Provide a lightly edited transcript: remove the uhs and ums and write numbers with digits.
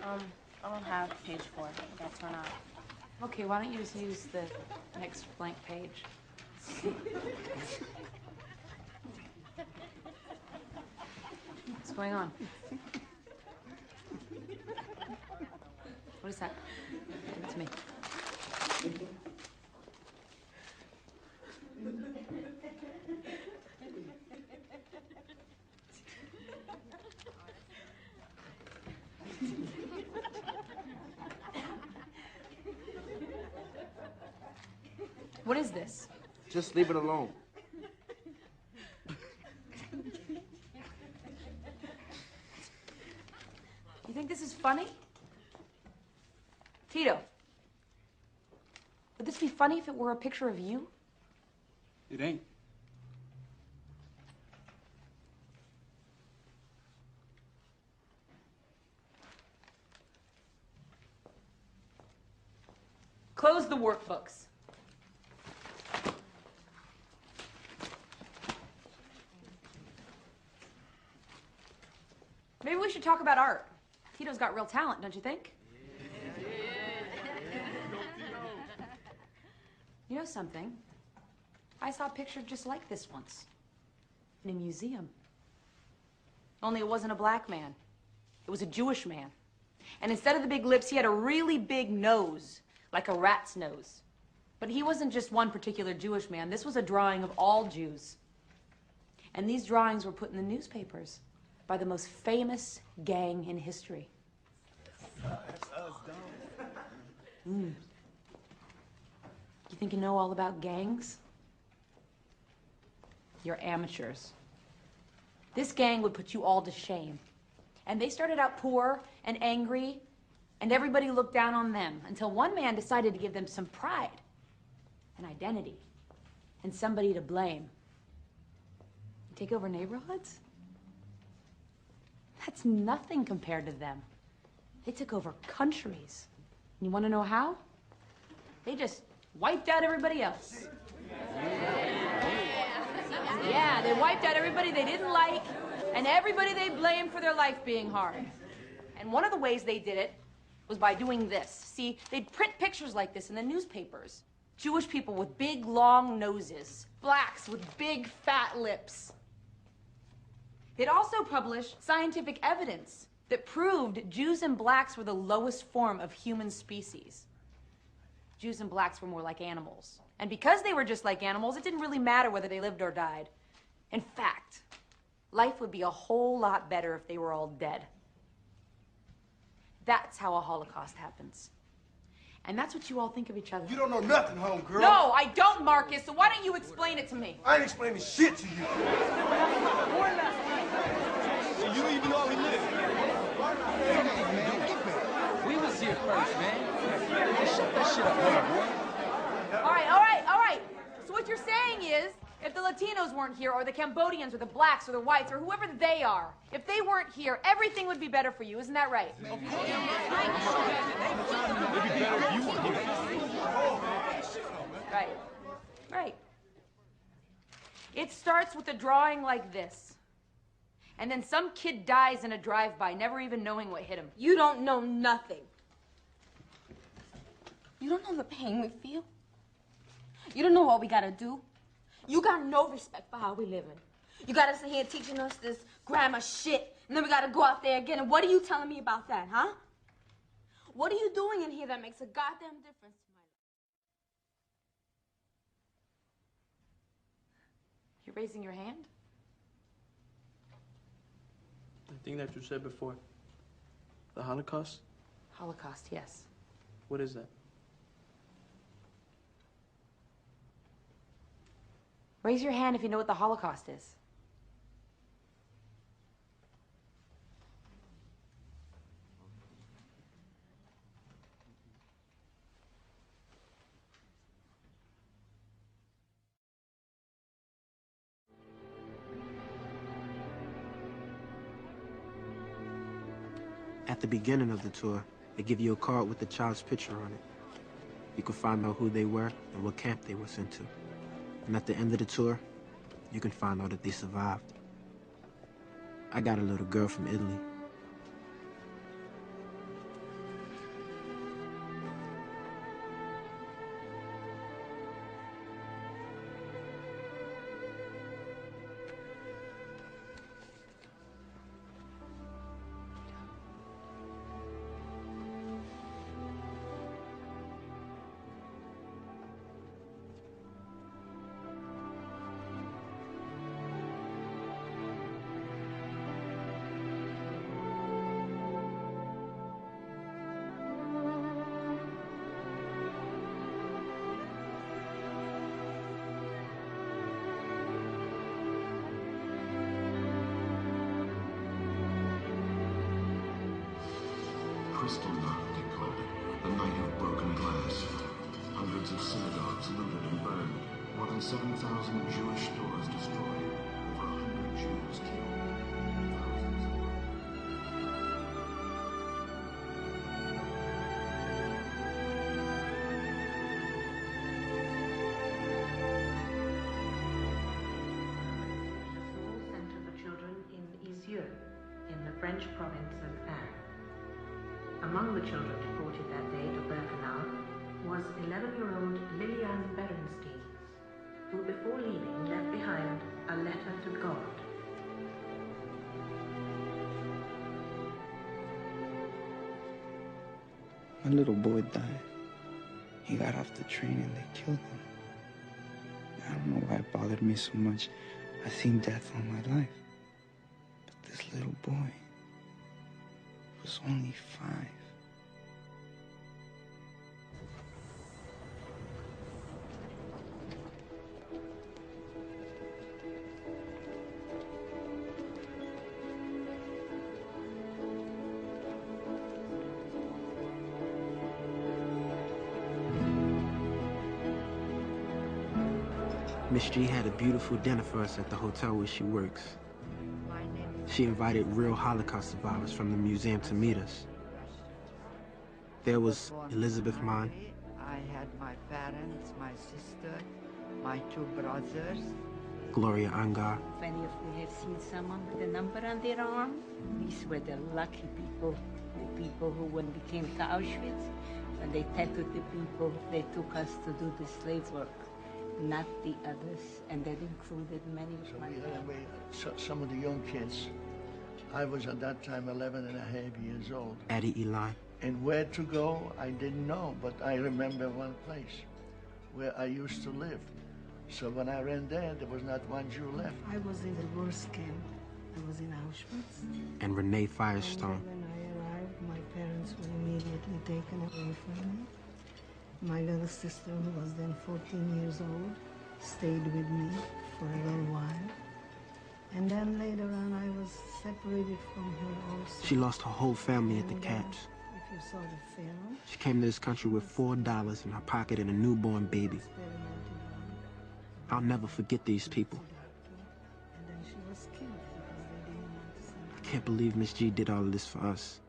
I don't have page 4. I got torn off. Okay, why don't you just use the next blank page? What's going on? What is that? Give it to me. What is this? Just leave it alone. You think this is funny? Tito, would this be funny if it were a picture of you? It ain't. Close the workbooks. Maybe we should talk about art. Tito's got real talent, don't you think? You know something? I saw a picture just like this once in a museum. Only it wasn't a black man. It was a Jewish man. And instead of the big lips, he had a really big nose, like a rat's nose. But he wasn't just one particular Jewish man. This was a drawing of all Jews. And these drawings were put in the newspapers by the most famous gang in history. That's us, dog. You think you know all about gangs? You're amateurs. This gang would put you all to shame. And they started out poor and angry, and everybody looked down on them until one man decided to give them some pride, an identity, and somebody to blame. Take over neighborhoods? That's nothing compared to them. They took over countries. You want to know how? They just wiped out everybody else. Yeah, they wiped out everybody they didn't like and everybody they blamed for their life being hard. And one of the ways they did it was by doing this. See, they'd print pictures like this in the newspapers. Jewish people with big, long noses. Blacks with big, fat lips. They'd also publish scientific evidence that proved Jews and blacks were the lowest form of human species. Jews and blacks were more like animals. And because they were just like animals, it didn't really matter whether they lived or died. In fact, life would be a whole lot better if they were all dead. That's how a Holocaust happens. And that's what you all think of each other. You don't know nothing, homegirl. No, I don't, Marcus, so why don't you explain it to me? I ain't explaining shit to you. You even know we live. We was here first, man. Shut that shit up, boy. All right. So what you're saying is, if the Latinos weren't here, or the Cambodians, or the blacks, or the whites, or whoever they are, if they weren't here, everything would be better for you. Isn't that right? It'd be better if you were here. Right. It starts with a drawing like this. And then some kid dies in a drive-by, never even knowing what hit him. You don't know nothing. You don't know the pain we feel. You don't know what we gotta do. You got no respect for how we living. You got us in here teaching us this grammar shit, and then we gotta go out there again. And what are you telling me about that, huh? What are you doing in here that makes a goddamn difference to my life? You're raising your hand? The thing that you said before. The Holocaust? Holocaust, yes. What is that? Raise your hand if you know what the Holocaust is. At the beginning of the tour, they give you a card with the child's picture on it. You can find out who they were and what camp they were sent to. And at the end of the tour, you can find out that they survived. I got a little girl from Italy. Kristallnacht, they called it, the night of broken glass. Hundreds of synagogues looted and burned. More than 7,000 Jewish stores destroyed. Over 100 Jews killed. Thousands more. Center for Children in Lisieux, in the French province of Ain. Among the children deported that day to Birkenau was 11-year-old Liliane Berenstein, who before leaving left behind a letter to God. My little boy died. He got off the train and they killed him. I don't know why it bothered me so much. I've seen death all my life. But this little boy was only 5. Miss G had a beautiful dinner for us at the hotel where she works. She invited real Holocaust survivors from the museum to meet us. There was Elizabeth Mann. I had my parents, my sister, my 2 brothers. Gloria Angar. If any of you have seen someone with a number on their arm, these were the lucky people, the people who, when we came to Auschwitz, when they tattooed the people, they took us to do the slave work, not the others, and that included many of my family. Some of the young kids, I was at that time 11 and a half years old. Addie Eli. And where to go, I didn't know, but I remember one place where I used to live. So when I ran there was not one Jew left. I was in the worst camp. I was in Auschwitz. And Renee Firestone. And when I arrived, my parents were immediately taken away from me. My little sister, who was then 14 years old, stayed with me for a little while. And then later on, I was separated from her also. She lost her whole family at the camps. If you saw the film. She came to this country with $4 in her pocket and a newborn baby. I'll never forget these people. And then she was killed because they didn't want to send her. I can't believe Miss G did all of this for us.